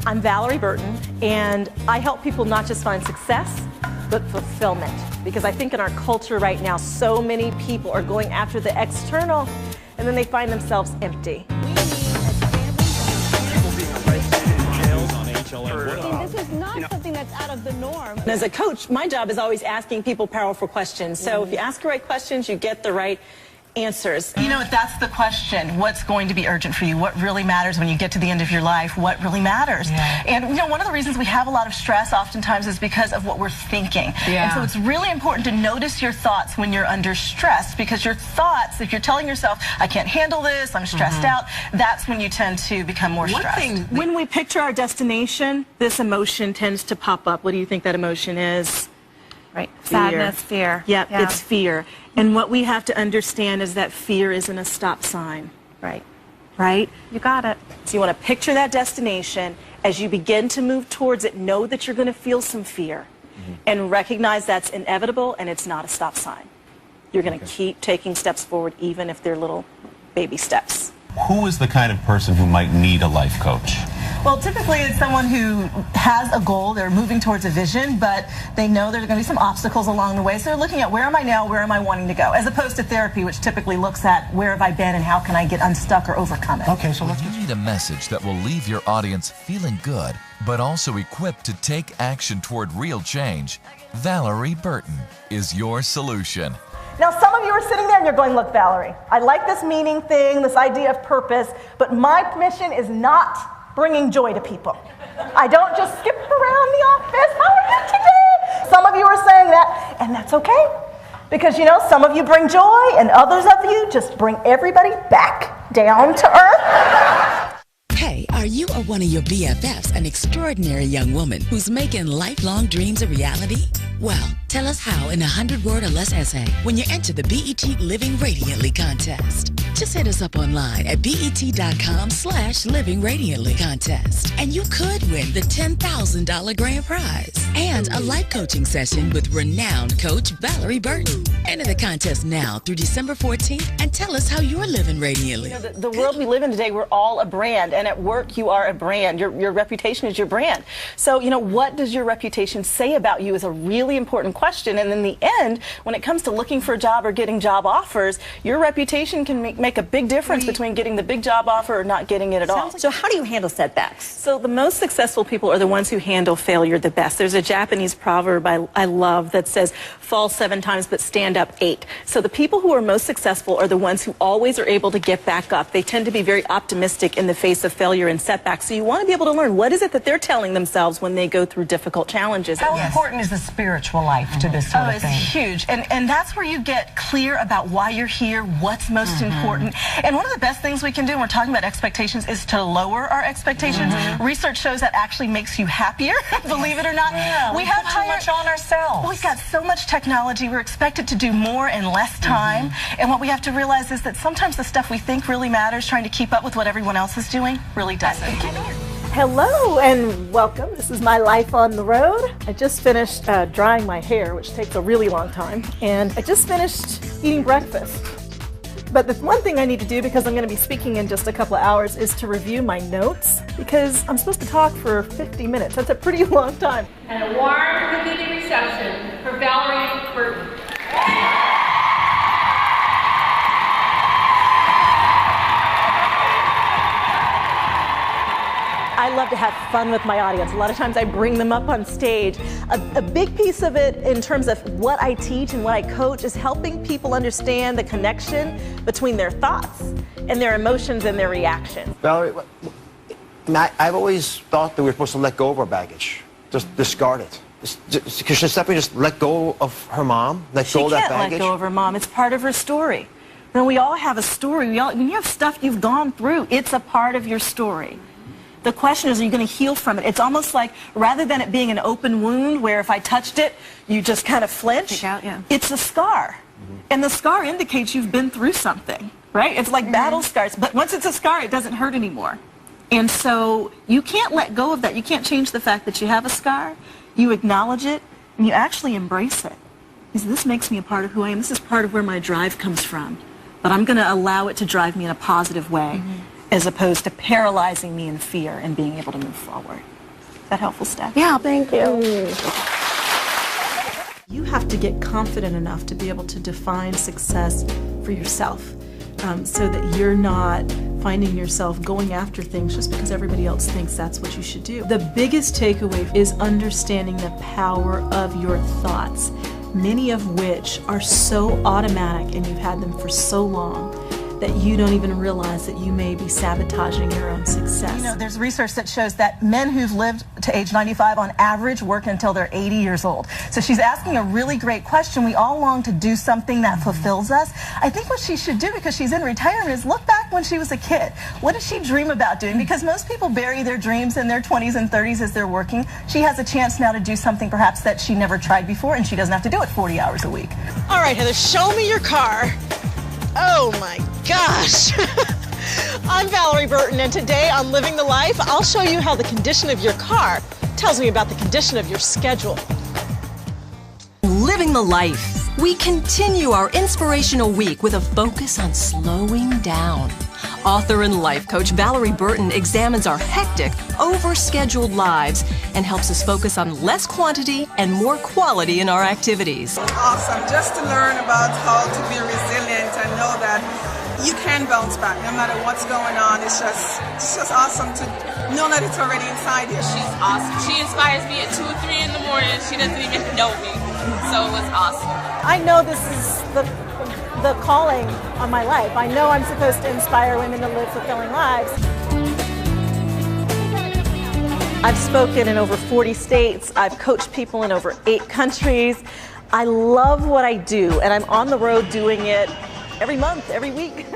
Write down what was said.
I'm Valorie Burton, and I help people not just find success, but fulfillment. Because I think in our culture right now, so many people are going after the external, and then they find themselves empty. This is not something that's out of the norm. And as a coach, my job is always asking people powerful questions. So if you ask the right questions, you get the right answers. You know, if that's the question, what's going to be urgent for you? What really matters when you get to the end of your life? What really matters? Yeah. And, you know, one of the reasons we have a lot of stress oftentimes is because of what we're thinking. Yeah. And so it's really important to notice your thoughts when you're under stress, because your thoughts, if you're telling yourself, I can't handle this, I'm stressed out, that's when you tend to become more stressed. When we picture our destination, this emotion tends to pop up. What do you think that emotion is? Right. Sadness, fear. Yep, yeah. It's fear. And what we have to understand is that fear isn't a stop sign. Right. Right? You got it. So you want to picture that destination. As you begin to move towards it, know that you're going to feel some fear. And recognize that's inevitable and it's not a stop sign. You're going to keep taking steps forward even if they're little baby steps. Who is the kind of person who might need a life coach? Well, typically it's someone who has a goal, they're moving towards a vision, but they know there are going to be some obstacles along the way. So they're looking at where am I now, where am I wanting to go, as opposed to therapy, which typically looks at where have I been and how can I get unstuck or overcome it. Okay, so let's get... You need a message that will leave your audience feeling good, but also equipped to take action toward real change. Valorie Burton is your solution. Now, some of you are sitting there and you're going, look, Valorie, I like this meaning thing, this idea of purpose, but my mission is not bringing joy to people. I don't just skip around the office. How are you today? Some of you are saying that, and that's okay. Because, you know, some of you bring joy, and others of you just bring everybody back down to earth. Hey, are you or one of your BFFs an extraordinary young woman who's making lifelong dreams a reality? Well, tell us how in a 100-word or less essay when you enter the BET Living Radiantly contest. Just hit us up online at BET.com/Living Radiantly contest. And you could win the $10,000 grand prize and a life coaching session with renowned coach Valorie Burton. Enter the contest now through December 14th and tell us how you're living radiantly. You know, the world we live in today, we're all a brand, and at work you are a brand. Your reputation is your brand. So, you know, what does your reputation say about you is a really important question. And in the end, when it comes to looking for a job or getting job offers, your reputation can make a big difference between getting the big job offer or not getting it at all. So how do you handle setbacks? So the most successful people are the ones who handle failure the best. There's a Japanese proverb I love that says, fall 7 times but stand up 8. So the people who are most successful are the ones who always are able to get back up. They tend to be very optimistic in the face of failure and setbacks. So you want to be able to learn what is it that they're telling themselves when they go through difficult challenges. How important is the spiritual life to this sort of thing? Oh, it's huge. And that's where you get clear about why you're here, what's most important. And one of the best things we can do when we're talking about expectations is to lower our expectations. Research shows that actually makes you happier, believe it or not. Yeah, we have too much on ourselves. Well, we've got so much technology. We're expected to do more in less time. And what we have to realize is that sometimes the stuff we think really matters, trying to keep up with what everyone else is doing, really doesn't. Hello and welcome. This is my life on the road. I just finished drying my hair, which takes a really long time, and I just finished eating breakfast. But the one thing I need to do, because I'm going to be speaking in just a couple of hours, is to review my notes, because I'm supposed to talk for 50 minutes. That's a pretty long time. And a warm, convenient reception for Valorie Burton. I love to have fun with my audience. A lot of times I bring them up on stage. A big piece of it in terms of what I teach and what I coach is helping people understand the connection between their thoughts and their emotions and their reactions. Valorie, I've always thought that we're supposed to let go of our baggage. Just discard it. Should Stephanie just let go of her mom? Let go of that baggage? She can't let go of her mom. It's part of her story. Now, we all have a story. When you have stuff you've gone through, it's a part of your story. The question is, are you going to heal from it? It's almost like, rather than it being an open wound where if I touched it, you just kind of flinch, it's a scar. And the scar indicates you've been through something, right? It's like battle scars. But once it's a scar, it doesn't hurt anymore. And so you can't let go of that. You can't change the fact that you have a scar. You acknowledge it, and you actually embrace it. Because this makes me a part of who I am. This is part of where my drive comes from. But I'm going to allow it to drive me in a positive way, as opposed to paralyzing me in fear and being able to move forward. Is that helpful, Steph? Yeah, thank you. You have to get confident enough to be able to define success for yourself, so that you're not finding yourself going after things just because everybody else thinks that's what you should do. The biggest takeaway is understanding the power of your thoughts, many of which are so automatic and you've had them for so long that you don't even realize that you may be sabotaging your own success. You know, there's research that shows that men who've lived to age 95 on average work until they're 80 years old. So she's asking a really great question. We all long to do something that fulfills us. I think what she should do, because she's in retirement, is look back when she was a kid. What did she dream about doing? Because most people bury their dreams in their 20s and 30s as they're working. She has a chance now to do something perhaps that she never tried before, and she doesn't have to do it 40 hours a week. All right, Heather, show me your car. Oh my gosh. I'm Valorie Burton, and today on Living the Life, I'll show you how the condition of your car tells me about the condition of your schedule. Living the Life. We continue our inspirational week with a focus on slowing down. Author and life coach Valorie Burton examines our hectic, overscheduled lives and helps us focus on less quantity and more quality in our activities. Awesome, just to learn about how to be resilient and know that you can bounce back no matter what's going on. It's just awesome to know that it's already inside you. She's awesome. She inspires me at 2 or 3 in the morning. She doesn't even know me, so it was awesome. I know this is the calling on my life. I know I'm supposed to inspire women to live fulfilling lives. I've spoken in over 40 states. I've coached people in over 8 countries. I love what I do, and I'm on the road doing it every month, every week.